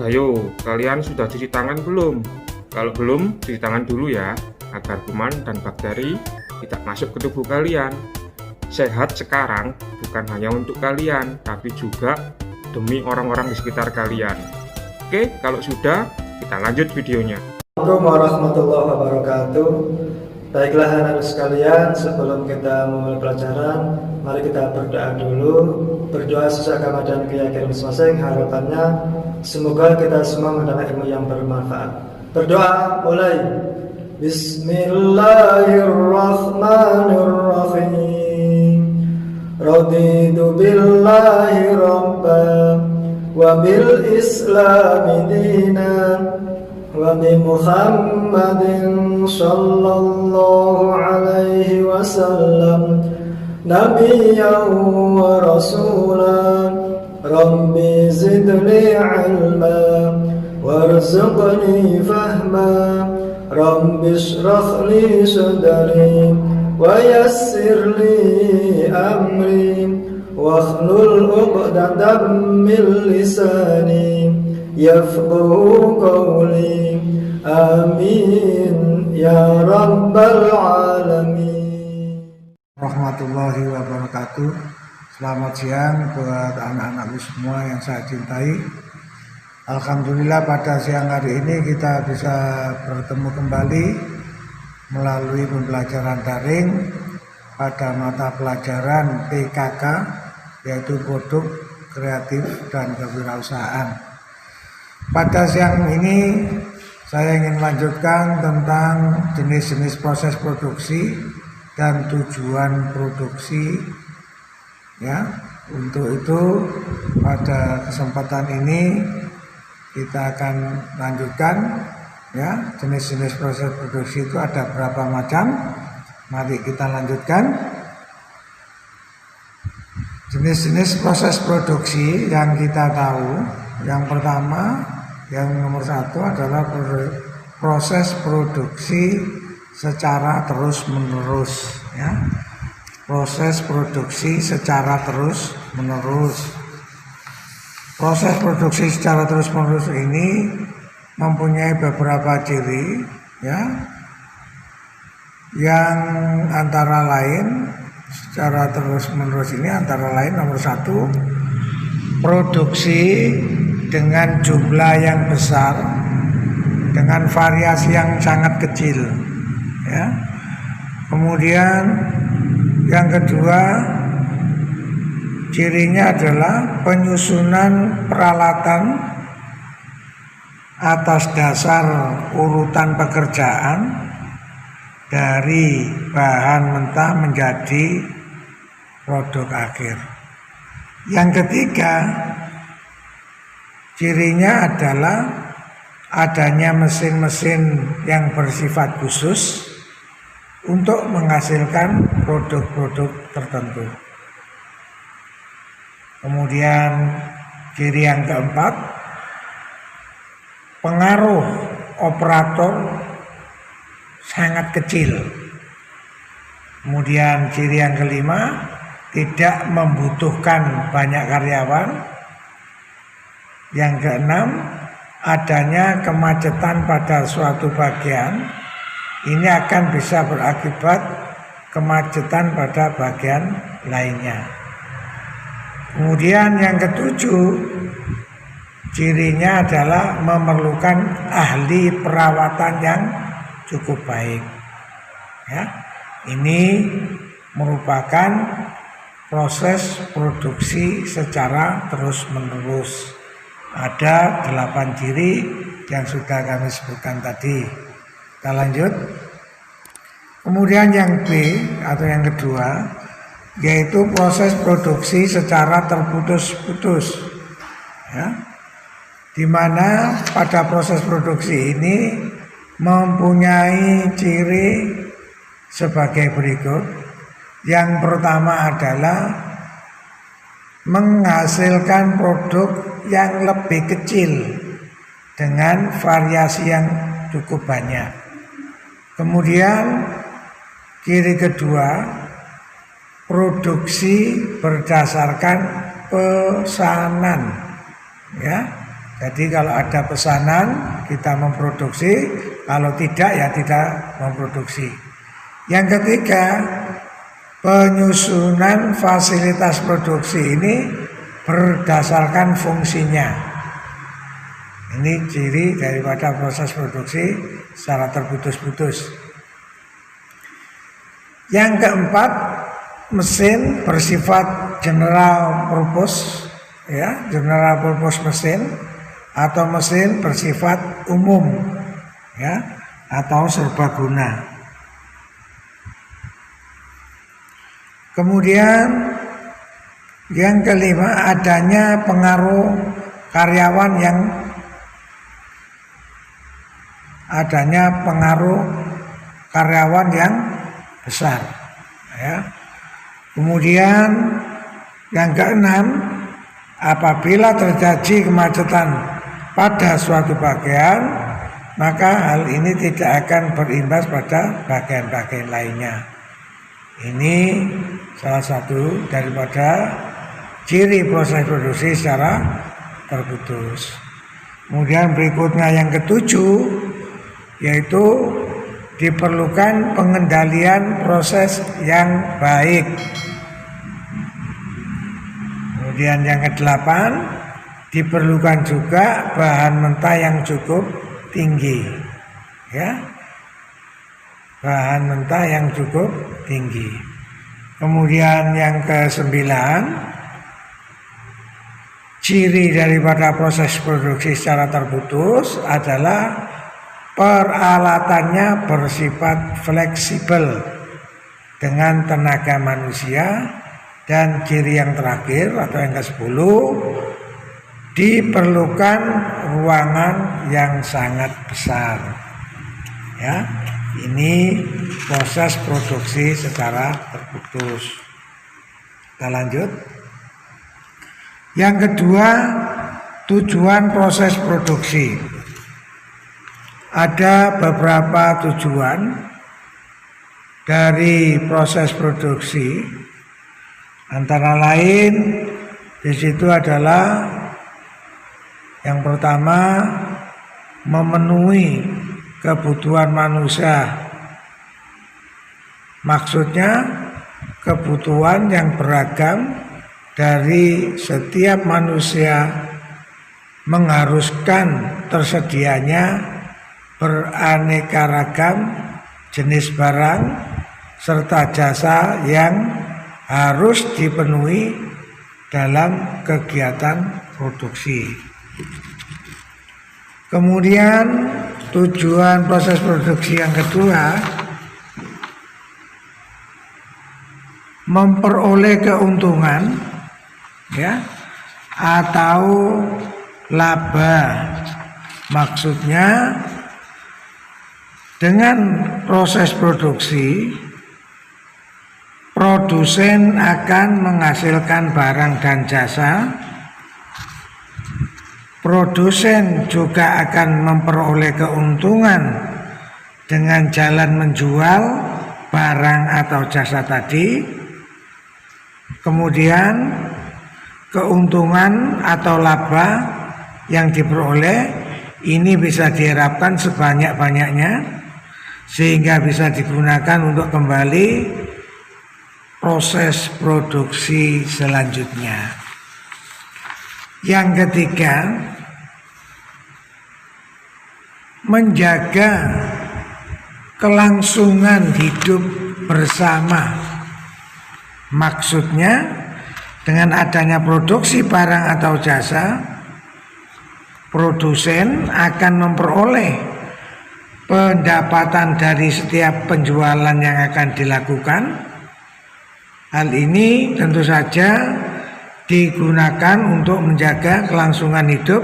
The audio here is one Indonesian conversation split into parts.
Ayo, kalian sudah cuci tangan belum? Kalau belum, cuci tangan dulu ya, agar kuman dan bakteri tidak masuk ke tubuh kalian. Sehat sekarang bukan hanya untuk kalian, tapi juga demi orang-orang di sekitar kalian. Oke, kalau sudah, kita lanjut videonya. Assalamualaikum warahmatullahi wabarakatuh. Baiklah anak-anak sekalian, sebelum kita memulai pelajaran, mari kita berdoa dulu. Berdoa sesuai agama dan keyakinan masing-masing. Harapannya semoga kita semua mendapat ilmu yang bermanfaat. Berdoa mulai. Bismillahirrahmanirrahim. Raditu billahi rabban wa bil islami dinan wa bi Muhammadin sallallahu alaihi wasallam nabiyyan wa rasulan. Rabbi zidni ilma warzuqni fahma. Rabbi shrah li sadri wa yassir li amri wakhlul 'uqdatam min lisani yafqahu qawli. Amin ya rabbal alamin. Rahmatullahi wabarakatuh. Selamat siang buat anak-anakku semua yang saya cintai. Alhamdulillah pada siang hari ini kita bisa bertemu kembali melalui pembelajaran daring pada mata pelajaran PKK, yaitu Produk Kreatif dan Kewirausahaan. Pada siang ini saya ingin melanjutkan tentang jenis-jenis proses produksi dan tujuan produksi. Ya, untuk itu pada kesempatan ini kita akan lanjutkan, ya, jenis-jenis proses produksi itu ada berapa macam. Mari kita lanjutkan. Jenis-jenis proses produksi yang kita tahu, yang pertama, yang nomor satu adalah proses produksi secara terus-menerus, ya. Proses produksi secara terus-menerus. Proses produksi secara terus-menerus ini mempunyai beberapa ciri, ya, yang antara lain secara terus-menerus ini antara lain nomor satu, produksi dengan jumlah yang besar dengan variasi yang sangat kecil, ya. Kemudian yang kedua, cirinya adalah penyusunan peralatan atas dasar urutan pekerjaan dari bahan mentah menjadi produk akhir. Yang ketiga, cirinya adalah adanya mesin-mesin yang bersifat khusus untuk menghasilkan produk-produk tertentu. Kemudian ciri yang keempat, pengaruh operator sangat kecil. Kemudian ciri yang kelima, tidak membutuhkan banyak karyawan. Yang keenam, adanya kemacetan pada suatu bagian. Ini akan bisa berakibat kemacetan pada bagian lainnya. Kemudian yang ketujuh, cirinya adalah memerlukan ahli perawatan yang cukup baik. Ya, ini merupakan proses produksi secara terus-menerus. Ada 8 ciri yang sudah kami sebutkan tadi. Kita lanjut. Kemudian yang B atau yang kedua, yaitu proses produksi secara terputus-putus, ya, di mana pada proses produksi ini mempunyai ciri sebagai berikut. Yang pertama adalah menghasilkan produk yang lebih kecil dengan variasi yang cukup banyak. Kemudian ciri kedua, produksi berdasarkan pesanan, ya. Jadi kalau ada pesanan kita memproduksi, kalau tidak ya tidak memproduksi. Yang ketiga, penyusunan fasilitas produksi ini berdasarkan fungsinya. Ini ciri daripada proses produksi secara terputus-putus. Yang keempat, mesin bersifat general purpose, ya, general purpose mesin, atau mesin bersifat umum, ya, atau serbaguna. Kemudian yang kelima, adanya pengaruh karyawan yang besar, ya. Kemudian yang keenam, apabila terjadi kemacetan pada suatu bagian, maka hal ini tidak akan berimbas pada bagian-bagian lainnya. Ini salah satu daripada ciri proses produksi secara terputus. Kemudian berikutnya yang ketujuh, yaitu diperlukan pengendalian proses yang baik. Kemudian yang kedelapan, diperlukan juga bahan mentah yang cukup tinggi, ya, bahan mentah yang cukup tinggi. Kemudian yang kesembilan, ciri daripada proses produksi secara terputus adalah peralatannya bersifat fleksibel dengan tenaga manusia. Dan ciri yang terakhir atau yang ke-10, diperlukan ruangan yang sangat besar, ya. Ini proses produksi secara terputus. Kita lanjut. Yang kedua, tujuan proses produksi. Ada beberapa tujuan dari proses produksi. Antara lain di situ adalah yang pertama, memenuhi kebutuhan manusia. Maksudnya kebutuhan yang beragam dari setiap manusia mengharuskan tersedianya beraneka ragam jenis barang serta jasa yang harus dipenuhi dalam kegiatan produksi. Kemudian tujuan proses produksi yang kedua, memperoleh keuntungan, ya, atau laba. Maksudnya dengan proses produksi, produsen akan menghasilkan barang dan jasa. Produsen juga akan memperoleh keuntungan dengan jalan menjual barang atau jasa tadi. Kemudian keuntungan atau laba yang diperoleh ini bisa diharapkan sebanyak-banyaknya sehingga bisa digunakan untuk kembali proses produksi selanjutnya. Yang ketiga, menjaga kelangsungan hidup bersama. Maksudnya dengan adanya produksi barang atau jasa, produsen akan memperoleh pendapatan dari setiap penjualan yang akan dilakukan. Hal ini tentu saja digunakan untuk menjaga kelangsungan hidup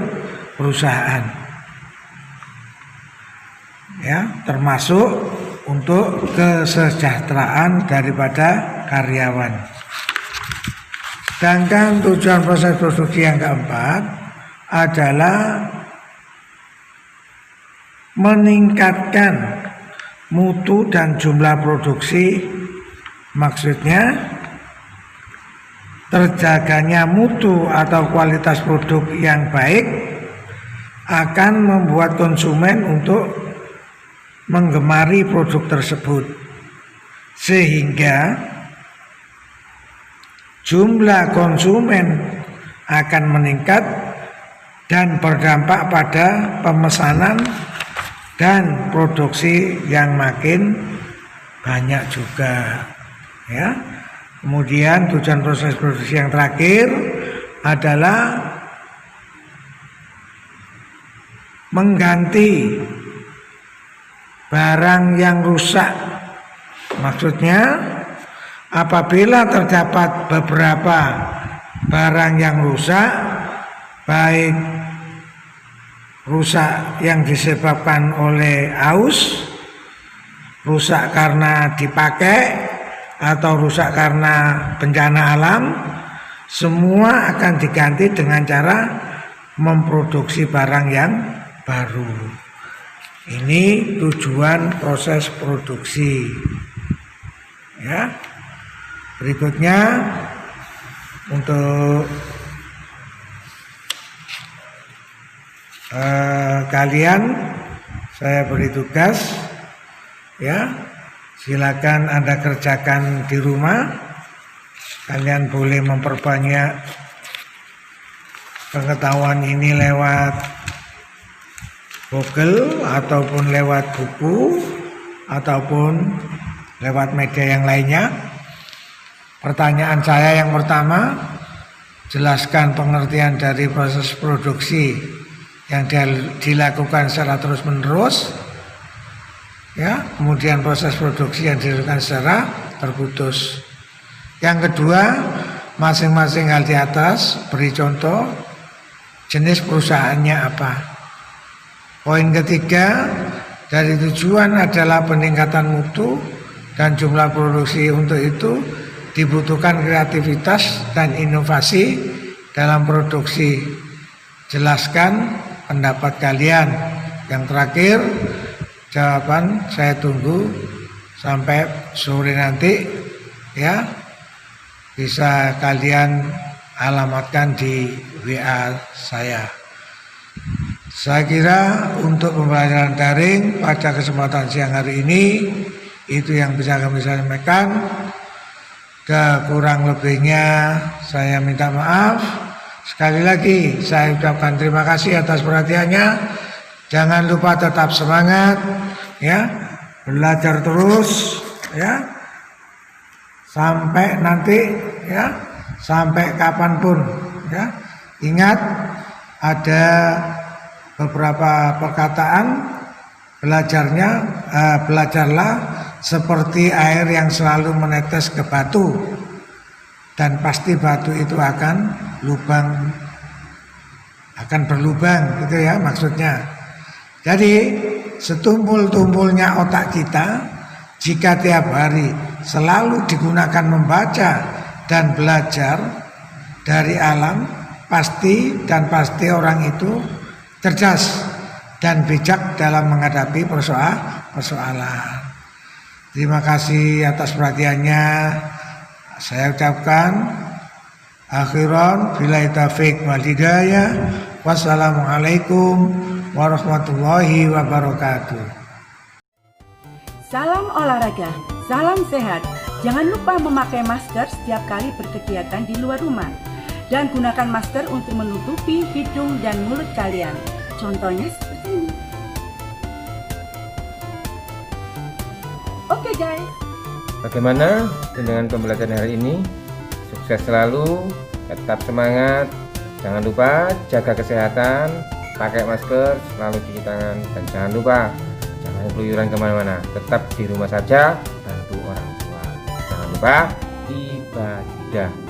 perusahaan, ya, termasuk untuk kesejahteraan daripada karyawan. Sedangkan tujuan proses produksi yang keempat adalah meningkatkan mutu dan jumlah produksi. Maksudnya terjaganya mutu atau kualitas produk yang baik akan membuat konsumen untuk menggemari produk tersebut, sehingga jumlah konsumen akan meningkat dan berdampak pada pemesanan dan produksi yang makin banyak juga, ya. Kemudian tujuan proses produksi yang terakhir adalah mengganti barang yang rusak. Maksudnya apabila terdapat beberapa barang yang rusak, baik rusak yang disebabkan oleh aus, rusak karena dipakai, atau rusak karena bencana alam, semua akan diganti dengan cara memproduksi barang yang baru. Ini tujuan proses produksi, ya. Berikutnya untuk kalian saya beri tugas, ya, silakan Anda kerjakan di rumah. Kalian boleh memperbanyak pengetahuan ini lewat Google ataupun lewat buku ataupun lewat media yang lainnya. Pertanyaan saya yang pertama, jelaskan pengertian dari proses produksi yang dilakukan secara terus-menerus, ya. Kemudian proses produksi yang dilakukan secara terputus. Yang kedua, masing-masing hal di atas beri contoh jenis perusahaannya apa. Poin ketiga, dari tujuan adalah peningkatan mutu dan jumlah produksi. Untuk itu dibutuhkan kreativitas dan inovasi dalam produksi. Jelaskan pendapat kalian. Yang terakhir, jawaban saya tunggu sampai sore nanti, ya. Bisa kalian alamatkan di WA saya. Saya kira untuk pembelajaran daring pada kesempatan siang hari ini itu yang bisa kami sampaikan. Dan kurang lebihnya saya minta maaf. Sekali lagi saya ucapkan terima kasih atas perhatiannya. Jangan lupa tetap semangat, ya, belajar terus, ya, sampai nanti, ya, sampai kapanpun, ya. Ingat, ada beberapa perkataan, belajarlah seperti air yang selalu menetes ke batu, dan pasti batu itu akan berlubang, gitu ya maksudnya. Jadi setumpul-tumpulnya otak kita, jika tiap hari selalu digunakan membaca dan belajar dari alam, pasti orang itu cerdas dan bijak dalam menghadapi persoalan. Terima kasih atas perhatiannya. Saya ucapkan akhiran billahi taufiq wal hidayah. Wassalamualaikum warahmatullahi wabarakatuh. Salam olahraga, salam sehat. Jangan lupa memakai masker setiap kali berkegiatan di luar rumah. Dan gunakan masker untuk menutupi hidung dan mulut kalian. Contohnya seperti ini. Oke guys. Bagaimana dengan pembelajaran hari ini? Sukses selalu, tetap semangat. Jangan lupa jaga kesehatan, pakai masker, selalu cuci tangan, dan jangan lupa jangan keluyuran kemana-mana. Tetap di rumah saja, bantu orang tua. Jangan lupa ibadah.